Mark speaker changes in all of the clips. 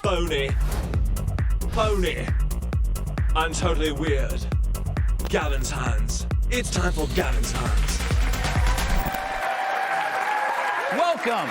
Speaker 1: phony, and totally weird. Gavin's Hands. It's time for Gavin's Hands.
Speaker 2: Welcome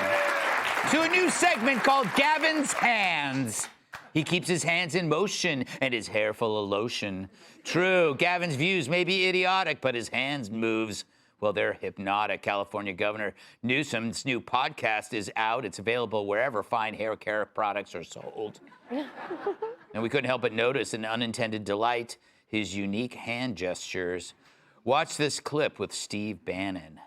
Speaker 2: to a new segment called Gavin's Hands. He keeps his hands in motion and his hair full of lotion. True, Gavin's views may be idiotic, but his hands moves, well, they're hypnotic. California Governor Newsom's new podcast is out. It's available wherever fine hair care products are sold. And we couldn't help but notice an unintended delight, his unique hand gestures. Watch this clip with Steve Bannon.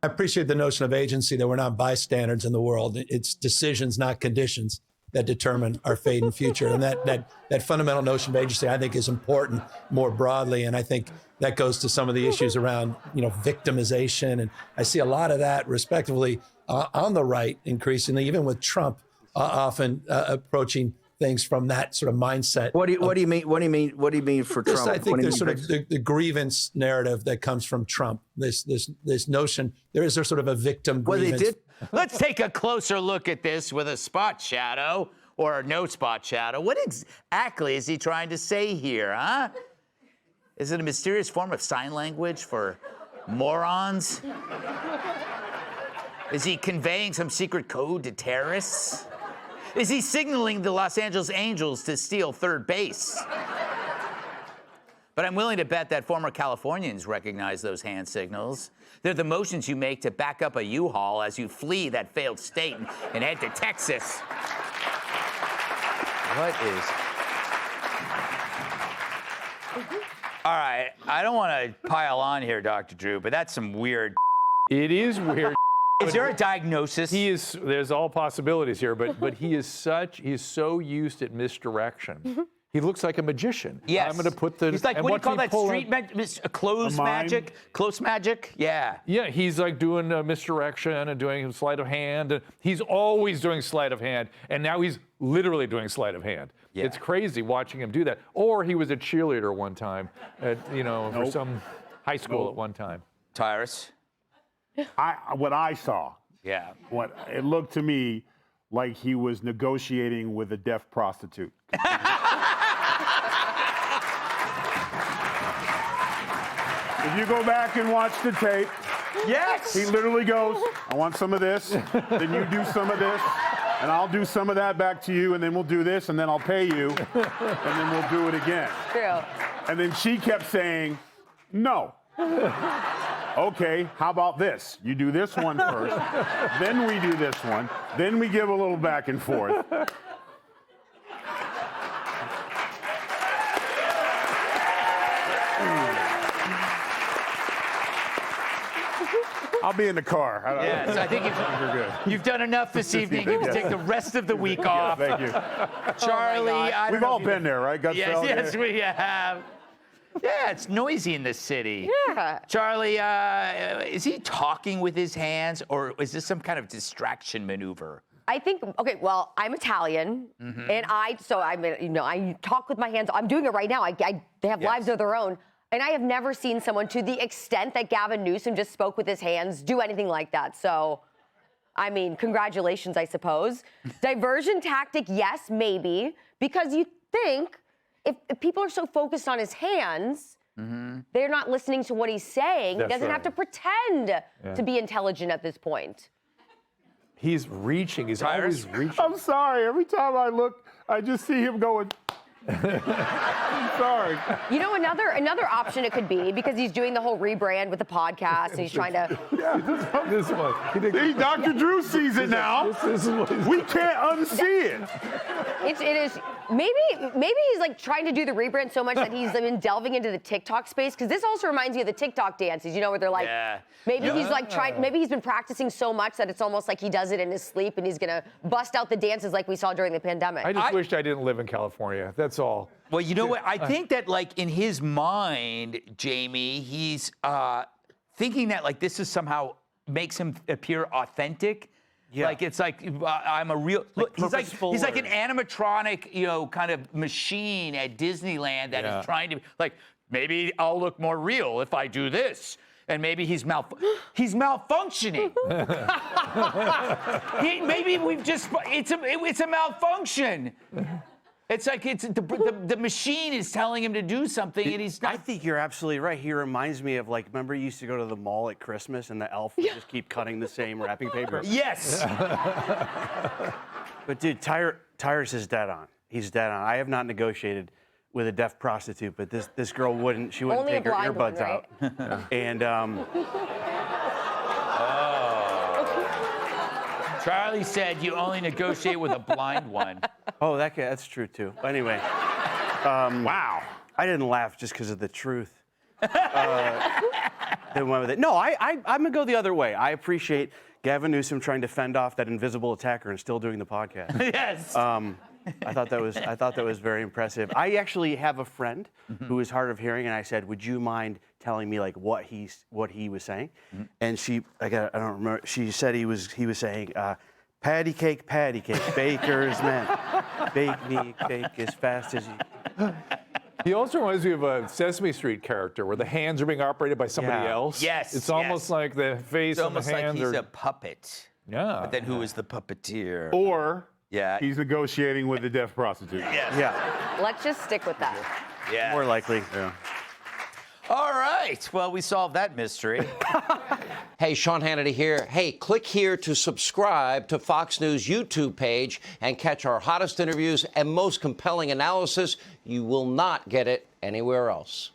Speaker 3: I appreciate the notion of agency, that we're not bystanders in the world. It's decisions, not conditions, that determine our fate and future. And that fundamental notion of agency, I think, is important more broadly. And I think that goes to some of the issues around, victimization. And I see a lot of that, respectively, on the right, increasingly, even with Trump often approaching things from that sort of mindset.
Speaker 4: What do you mean for Trump?
Speaker 3: I think there's sort of the grievance narrative that comes from Trump. This notion there is sort of a victim grievance.
Speaker 4: They did.
Speaker 2: Let's take a closer look at this with a spot shadow or no spot shadow. What exactly is he trying to say here, huh? Is it a mysterious form of sign language for morons? Is he conveying some secret code to terrorists? Is he signaling the Los Angeles Angels to steal third base? But I'm willing to bet that former Californians recognize those hand signals. They're the motions you make to back up a U-Haul as you flee that failed state and head to Texas. What is... All right, I don't want to pile on here, Dr. Drew, but that's some weird...
Speaker 5: It is weird.
Speaker 2: Is there a diagnosis?
Speaker 5: There's all possibilities here, but he's so used at misdirection. He looks like a magician.
Speaker 2: Yes.
Speaker 5: I'm going to put the...
Speaker 2: He's like, what do you call that street close magic? Close magic? Yeah.
Speaker 5: Yeah, he's like doing misdirection and doing sleight of hand. And he's always doing sleight of hand, and now he's literally doing sleight of hand. Yeah. It's crazy watching him do that. Or he was a cheerleader one time at, for some high school at one time.
Speaker 2: Tyrus?
Speaker 6: What I saw,
Speaker 2: yeah,
Speaker 6: what it looked to me like he was negotiating with a deaf prostitute. If you go back and watch the tape,
Speaker 2: yes,
Speaker 6: he literally goes, I want some of this, then you do some of this, and I'll do some of that back to you, and then we'll do this, and then I'll pay you, and then we'll do it again.
Speaker 7: True.
Speaker 6: And then she kept saying, no. Okay, how about this? You do this one first, then we do this one, then we give a little back and forth. I'll be in the car.
Speaker 2: Yes, I think you've done enough this evening. You can take the rest of the week off.
Speaker 6: Thank you.
Speaker 2: Charlie,
Speaker 6: We've all been there, right? Gutfeld?
Speaker 2: Yes, we have. Yeah, it's noisy in this city.
Speaker 7: Yeah.
Speaker 2: Charlie, is he talking with his hands, or is this some kind of distraction maneuver?
Speaker 7: I think, okay, well, I'm Italian, and I talk with my hands. I'm doing it right now. They have lives of their own. And I have never seen someone, to the extent that Gavin Newsom just spoke with his hands, do anything like that. So, I mean, congratulations, I suppose. Diversion tactic, yes, maybe, because you think if people are so focused on his hands, they're not listening to what he's saying. He doesn't have to pretend to be intelligent at this point.
Speaker 5: He's reaching. He's always reaching.
Speaker 6: I'm sorry. Every time I look, I just see him going. I'm sorry.
Speaker 7: You know, another option it could be, because he's doing the whole rebrand with the podcast and he's trying to...
Speaker 5: This one.
Speaker 6: Dr. Drew sees it now. We can't unsee it.
Speaker 7: It is... Maybe he's like trying to do the rebrand so much that he's been delving into the TikTok space, because this also reminds me of the TikTok dances, where they're like, maybe he's like maybe he's been practicing so much that it's almost like he does it in his sleep and he's gonna bust out the dances like we saw during the pandemic.
Speaker 5: I just wished I didn't live in California. That's all.
Speaker 2: Well, you know what? I think that, like, in his mind, Jamie, he's thinking that, like, this is somehow makes him appear authentic. Yeah. Like, it's like, I'm a real... Look, he's like an animatronic, kind of machine at Disneyland that is trying to... Like, maybe I'll look more real if I do this. And maybe he's malfunctioning. Maybe we've just, it's a malfunction. It's like the machine is telling him to do something, and he's not.
Speaker 8: I think you're absolutely right. He reminds me of, like, remember you used to go to the mall at Christmas and the elf would just keep cutting the same wrapping paper?
Speaker 2: Yes.
Speaker 8: But dude, Tyrus is dead on. He's dead on. I have not negotiated with a deaf prostitute, but this girl wouldn't. She wouldn't
Speaker 7: Only
Speaker 8: take her
Speaker 7: a blind one,
Speaker 8: earbuds
Speaker 7: right?
Speaker 8: out. And
Speaker 2: Charlie said you only negotiate with a blind one.
Speaker 8: oh, that's true too. Anyway, wow. I didn't laugh just because of the truth. They went with it. No, I'm gonna go the other way. I appreciate Gavin Newsom trying to fend off that invisible attacker and still doing the podcast.
Speaker 2: Yes.
Speaker 8: I thought that was very impressive. I actually have a friend who is hard of hearing, and I said, "Would you mind telling me like what he was saying?" And I don't remember. She said he was saying, patty cake, baker's man, bake me cake as fast as you."
Speaker 5: He also reminds me of a Sesame Street character where the hands are being operated by somebody
Speaker 8: Yeah.
Speaker 5: else.
Speaker 2: Yes,
Speaker 5: It's almost
Speaker 2: yes.
Speaker 5: like the face
Speaker 2: It's
Speaker 5: and the
Speaker 2: almost like
Speaker 5: hands
Speaker 2: he's
Speaker 5: are.
Speaker 2: a puppet.
Speaker 5: Yeah.
Speaker 2: But then who is the puppeteer?
Speaker 6: Or
Speaker 2: Yeah.
Speaker 6: he's negotiating with a deaf prostitute.
Speaker 8: Yeah,
Speaker 7: Let's just stick with that.
Speaker 2: Yeah.
Speaker 8: more likely.
Speaker 6: Yeah.
Speaker 2: All right. Well, we solved that mystery.
Speaker 9: Hey, Sean Hannity here. Hey, click here to subscribe to Fox News YouTube page and catch our hottest interviews and most compelling analysis. You will not get it anywhere else.